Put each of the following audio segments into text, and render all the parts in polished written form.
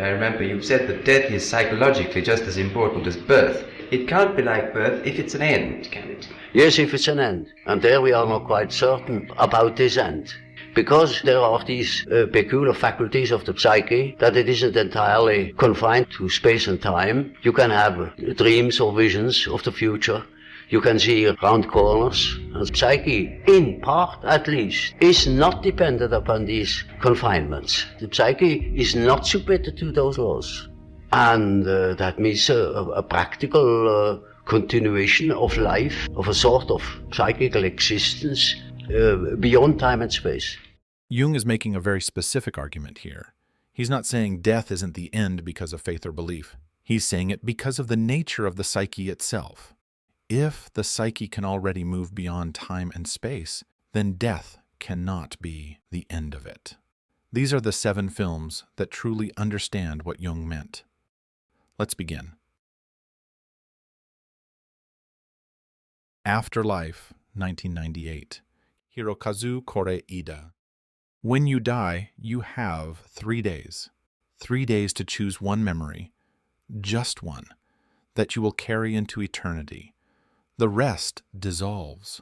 I remember you said that death is psychologically just as important as birth. It can't be like birth if it's an end, can it? Yes, if it's an end. And there we are not quite certain about this end. Because there are these peculiar faculties of the psyche that it isn't entirely confined to space and time. You can have dreams or visions of the future. You can see round corners. And psyche, in part at least, is not dependent upon these confinements. The psyche is not submitted to those laws. And that means a practical continuation of life, of a sort of psychical existence beyond time and space. Jung is making a very specific argument here. He's not saying death isn't the end because of faith or belief. He's saying it because of the nature of the psyche itself. If the psyche can already move beyond time and space, then death cannot be the end of it. These are the 7 films that truly understand what Jung meant. Let's begin. Afterlife, 1998. Hirokazu Kore-eda. When you die, you have 3 days. 3 days to choose one memory, just one, that you will carry into eternity. The rest dissolves.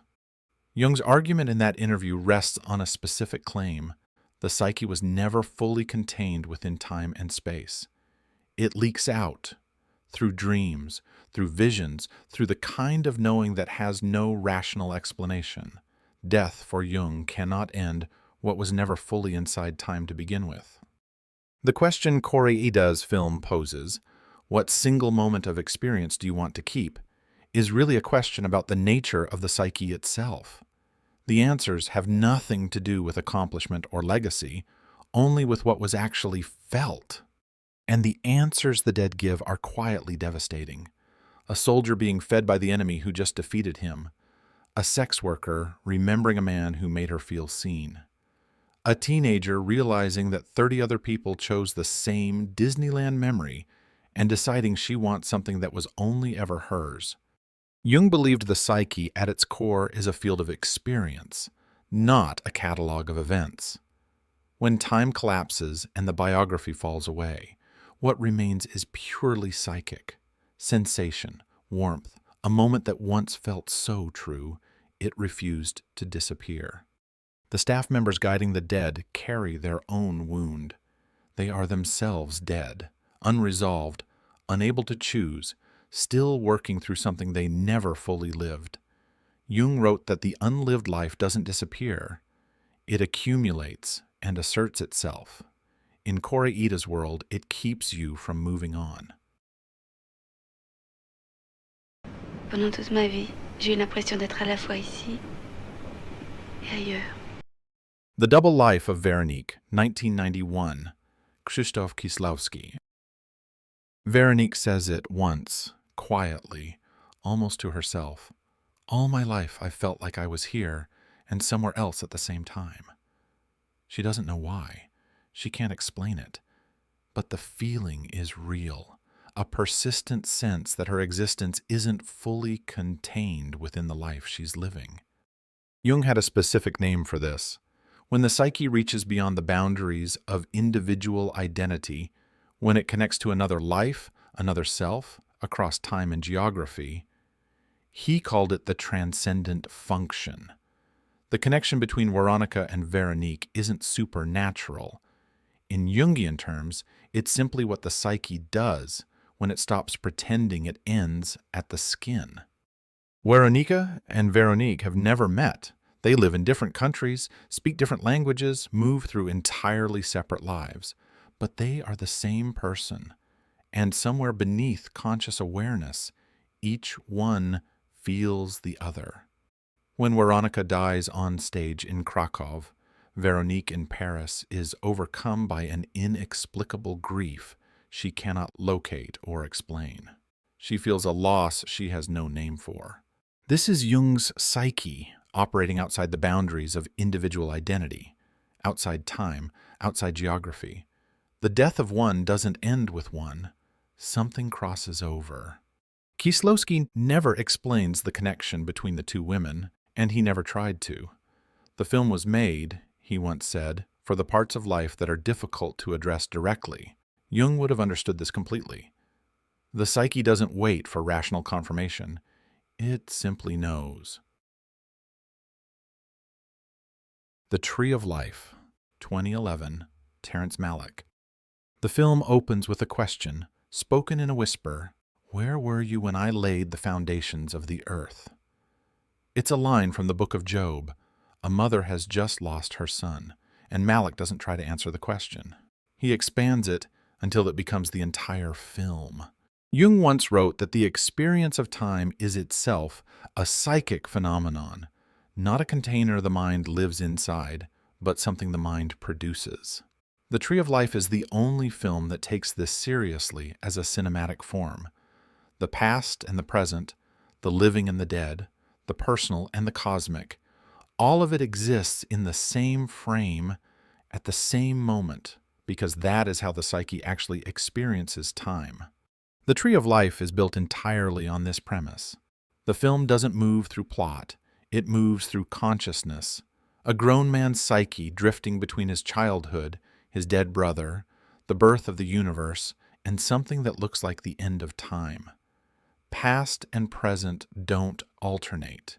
Jung's argument in that interview rests on a specific claim. The psyche was never fully contained within time and space. It leaks out through dreams, through visions, through the kind of knowing that has no rational explanation. Death, for Jung, cannot end what was never fully inside time to begin with. The question Kore-eda's film poses, what single moment of experience do you want to keep, is really a question about the nature of the psyche itself. The answers have nothing to do with accomplishment or legacy, only with what was actually felt. And the answers the dead give are quietly devastating. A soldier being fed by the enemy who just defeated him. A sex worker remembering a man who made her feel seen. A teenager realizing that 30 other people chose the same Disneyland memory and deciding she wants something that was only ever hers. Jung believed the psyche at its core is a field of experience, not a catalog of events. When time collapses and the biography falls away, what remains is purely psychic. Sensation, warmth, a moment that once felt so true, it refused to disappear. The staff members guiding the dead carry their own wound. They are themselves dead, unresolved, unable to choose, still working through something they never fully lived. Jung wrote that the unlived life doesn't disappear. It accumulates and asserts itself. In Kore-eda's world, it keeps you from moving on. Pendant toute ma vie, j'ai eu l'impression d'être à la fois ici et ailleurs. The Double Life of Veronique, 1991. Krzysztof Kieslowski. Veronique says it once, quietly, almost to herself. All my life I felt like I was here and somewhere else at the same time. She doesn't know why. She can't explain it. But the feeling is real, a persistent sense that her existence isn't fully contained within the life she's living. Jung had a specific name for this. When the psyche reaches beyond the boundaries of individual identity, when it connects to another life, another self, across time and geography, he called it the transcendent function. The connection between Veronica and Veronique isn't supernatural. In Jungian terms, it's simply what the psyche does when it stops pretending it ends at the skin. Veronica and Veronique have never met. They live in different countries, speak different languages, move through entirely separate lives. But they are the same person. And somewhere beneath conscious awareness, each one feels the other. When Veronica dies on stage in Krakow, Veronique in Paris is overcome by an inexplicable grief she cannot locate or explain. She feels a loss she has no name for. This is Jung's psyche operating outside the boundaries of individual identity, outside time, outside geography. The death of one doesn't end with one. Something crosses over. Kieslowski never explains the connection between the two women, and he never tried to. The film was made, he once said, for the parts of life that are difficult to address directly. Jung would have understood this completely. The psyche doesn't wait for rational confirmation. It simply knows. The Tree of Life, 2011, Terrence Malick. The film opens with a question, spoken in a whisper, "Where were you when I laid the foundations of the earth?" It's a line from the book of Job. A mother has just lost her son, and Malick doesn't try to answer the question. He expands it until it becomes the entire film. Jung once wrote that the experience of time is itself a psychic phenomenon, not a container the mind lives inside, but something the mind produces. The Tree of Life is the only film that takes this seriously as a cinematic form. The past and the present, the living and the dead, the personal and the cosmic, all of it exists in the same frame at the same moment, because that is how the psyche actually experiences time. The Tree of Life is built entirely on this premise. The film doesn't move through plot, it moves through consciousness, a grown man's psyche drifting between his childhood, his dead brother, the birth of the universe, and something that looks like the end of time. Past and present don't alternate.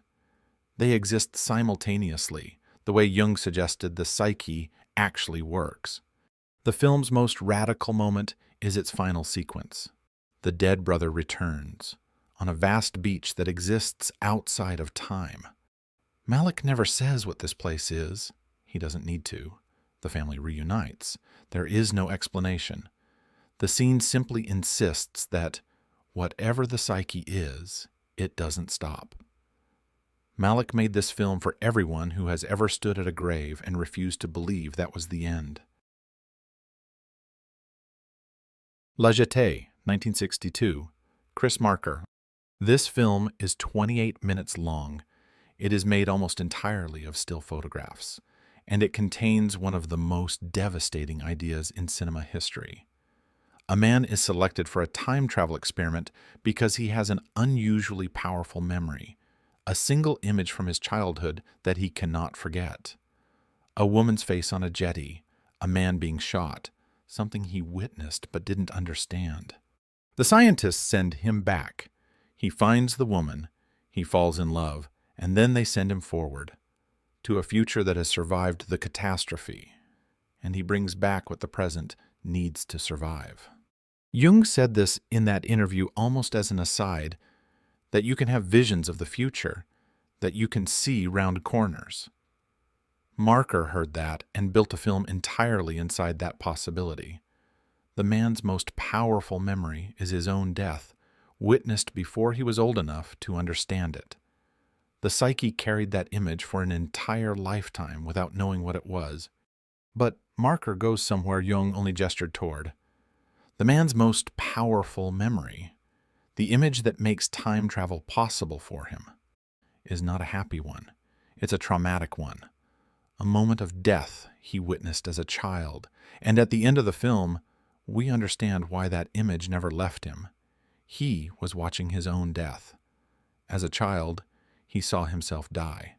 They exist simultaneously, the way Jung suggested the psyche actually works. The film's most radical moment is its final sequence. The dead brother returns, on a vast beach that exists outside of time. Malick never says what this place is. He doesn't need to. The family reunites. There is no explanation. The scene simply insists that whatever the psyche is, it doesn't stop. Malick made this film for everyone who has ever stood at a grave and refused to believe that was the end. La Jetée, 1962, Chris Marker. This film is 28 minutes long. It is made almost entirely of still photographs, and it contains one of the most devastating ideas in cinema history. A man is selected for a time travel experiment because he has an unusually powerful memory, a single image from his childhood that he cannot forget. A woman's face on a jetty, a man being shot, something he witnessed but didn't understand. The scientists send him back. He finds the woman, he falls in love, and then they send him forward to a future that has survived the catastrophe, and he brings back what the present needs to survive. Jung said this in that interview almost as an aside, that you can have visions of the future, that you can see round corners. Marker heard that and built a film entirely inside that possibility. The man's most powerful memory is his own death, witnessed before he was old enough to understand it. The psyche carried that image for an entire lifetime without knowing what it was. But Marker goes somewhere Jung only gestured toward. The man's most powerful memory, the image that makes time travel possible for him, is not a happy one. It's a traumatic one. A moment of death he witnessed as a child, and at the end of the film, we understand why that image never left him. He was watching his own death. As a child, he saw himself die.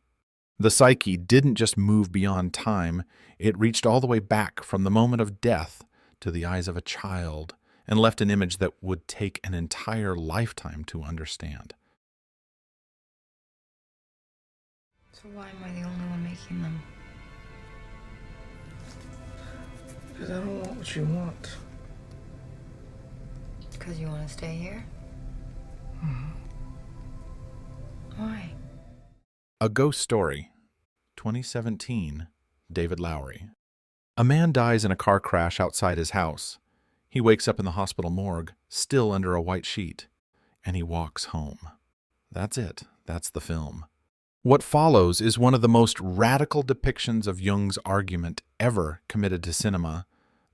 The psyche didn't just move beyond time, it reached all the way back from the moment of death to the eyes of a child and left an image that would take an entire lifetime to understand. So why am I the only one making them? Because I don't want what you want. Because you want to stay here? Mm-hmm. Why? A Ghost Story, 2017, David Lowery. A man dies in a car crash outside his house. He wakes up in the hospital morgue, still under a white sheet, and he walks home. That's it. That's the film. What follows is one of the most radical depictions of Jung's argument ever committed to cinema.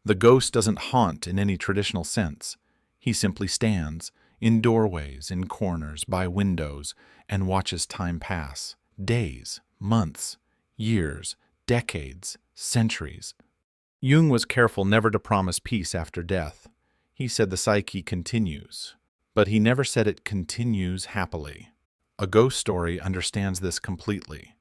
The ghost doesn't haunt in any traditional sense. He simply stands in doorways, in corners, by windows, and watches time pass. Days, months, years, decades, centuries. Jung was careful never to promise peace after death. He said the psyche continues, but he never said it continues happily. A Ghost Story understands this completely.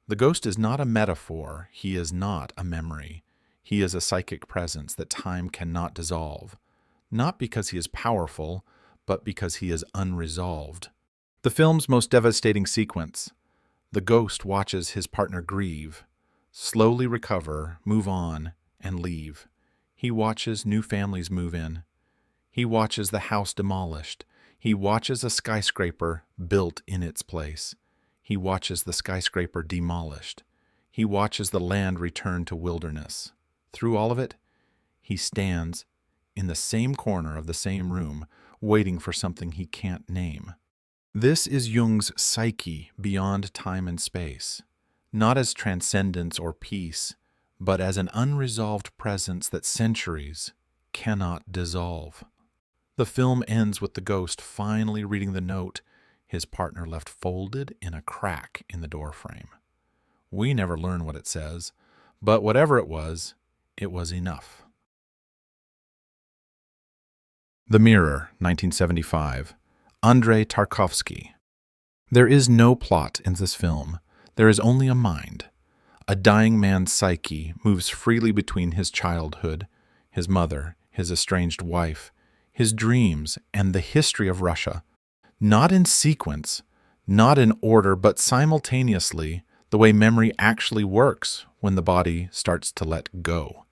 The ghost is not a metaphor, he is not a memory. He is a psychic presence that time cannot dissolve, not because he is powerful, but because he is unresolved. The film's most devastating sequence: the ghost watches his partner grieve, slowly recover, move on, and leave. He watches new families move in. He watches the house demolished. He watches a skyscraper built in its place. He watches the skyscraper demolished. He watches the land return to wilderness. Through all of it, he stands in the same corner of the same room, waiting for something he can't name. This is Jung's psyche beyond time and space, not as transcendence or peace, but as an unresolved presence that centuries cannot dissolve. The film ends with the ghost finally reading the note his partner left folded in a crack in the doorframe. We never learn what it says, but whatever it was enough. The Mirror, 1975. Andrei Tarkovsky. There is no plot in this film. There is only a mind. A dying man's psyche moves freely between his childhood, his mother, his estranged wife, his dreams, and the history of Russia. Not in sequence, not in order, but simultaneously, the way memory actually works when the body starts to let go.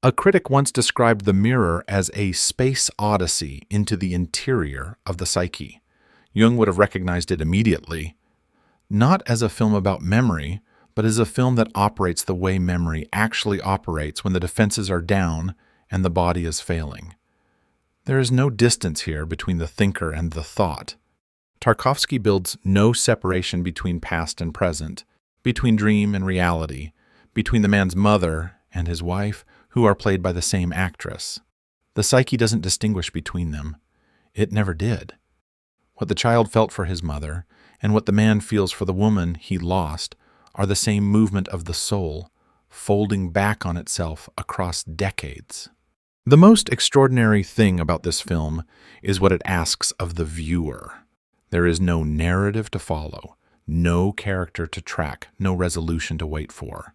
A critic once described The Mirror as a space odyssey into the interior of the psyche. Jung would have recognized it immediately, not as a film about memory, but as a film that operates the way memory actually operates when the defenses are down and the body is failing. There is no distance here between the thinker and the thought. Tarkovsky builds no separation between past and present, between dream and reality, between the man's mother and his wife, who are played by the same actress. The psyche doesn't distinguish between them. It never did. What the child felt for his mother and what the man feels for the woman he lost are the same movement of the soul, folding back on itself across decades. The most extraordinary thing about this film is what it asks of the viewer. There is no narrative to follow, no character to track, no resolution to wait for.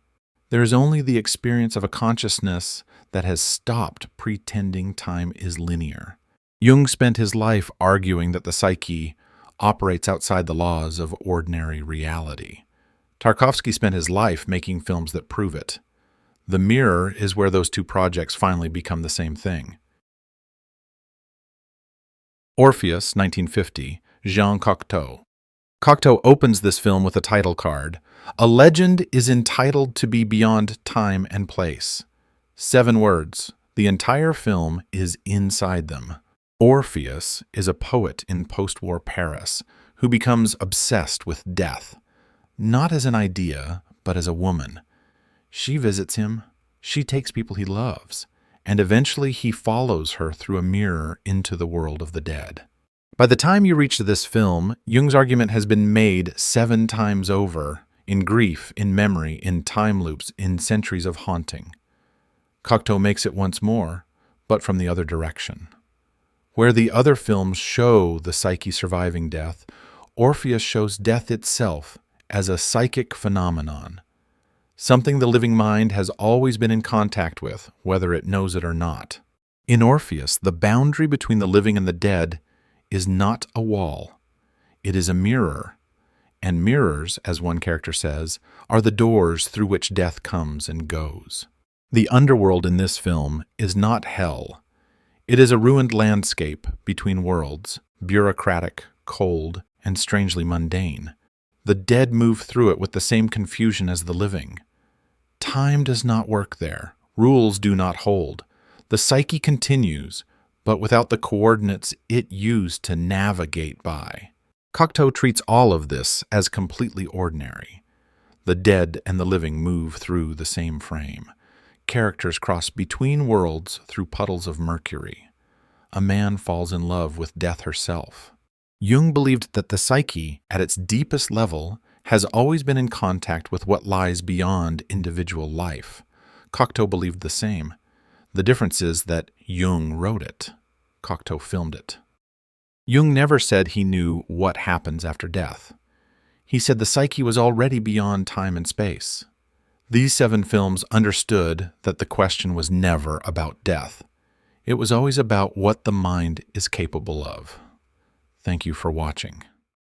There is only the experience of a consciousness that has stopped pretending time is linear. Jung spent his life arguing that the psyche operates outside the laws of ordinary reality. Tarkovsky spent his life making films that prove it. The Mirror is where those two projects finally become the same thing. Orpheus, 1950, Jean Cocteau. Cocteau opens this film with a title card. A legend is entitled to be beyond time and place. 7 words. The entire film is inside them. Orpheus is a poet in post-war Paris who becomes obsessed with death, not as an idea, but as a woman. She visits him, she takes people he loves, and eventually he follows her through a mirror into the world of the dead. By the time you reach this film, Jung's argument has been made 7 times over, in grief, in memory, in time loops, in centuries of haunting. Cocteau makes it once more, but from the other direction. Where the other films show the psyche surviving death, Orpheus shows death itself as a psychic phenomenon, something the living mind has always been in contact with, whether it knows it or not. In Orpheus, the boundary between the living and the dead is not a wall. It is a mirror, and mirrors, as one character says, are the doors through which death comes and goes. The underworld in this film is not hell. It is a ruined landscape between worlds, bureaucratic, cold, and strangely mundane. The dead move through it with the same confusion as the living. Time does not work there. Rules do not hold. The psyche continues, but without the coordinates it used to navigate by. Cocteau treats all of this as completely ordinary. The dead and the living move through the same frame. Characters cross between worlds through puddles of mercury. A man falls in love with death herself. Jung believed that the psyche, at its deepest level, has always been in contact with what lies beyond individual life. Cocteau believed the same. The difference is that Jung wrote it. Cocteau filmed it. Jung never said he knew what happens after death. He said the psyche was already beyond time and space. These 7 films understood that the question was never about death. It was always about what the mind is capable of. Thank you for watching.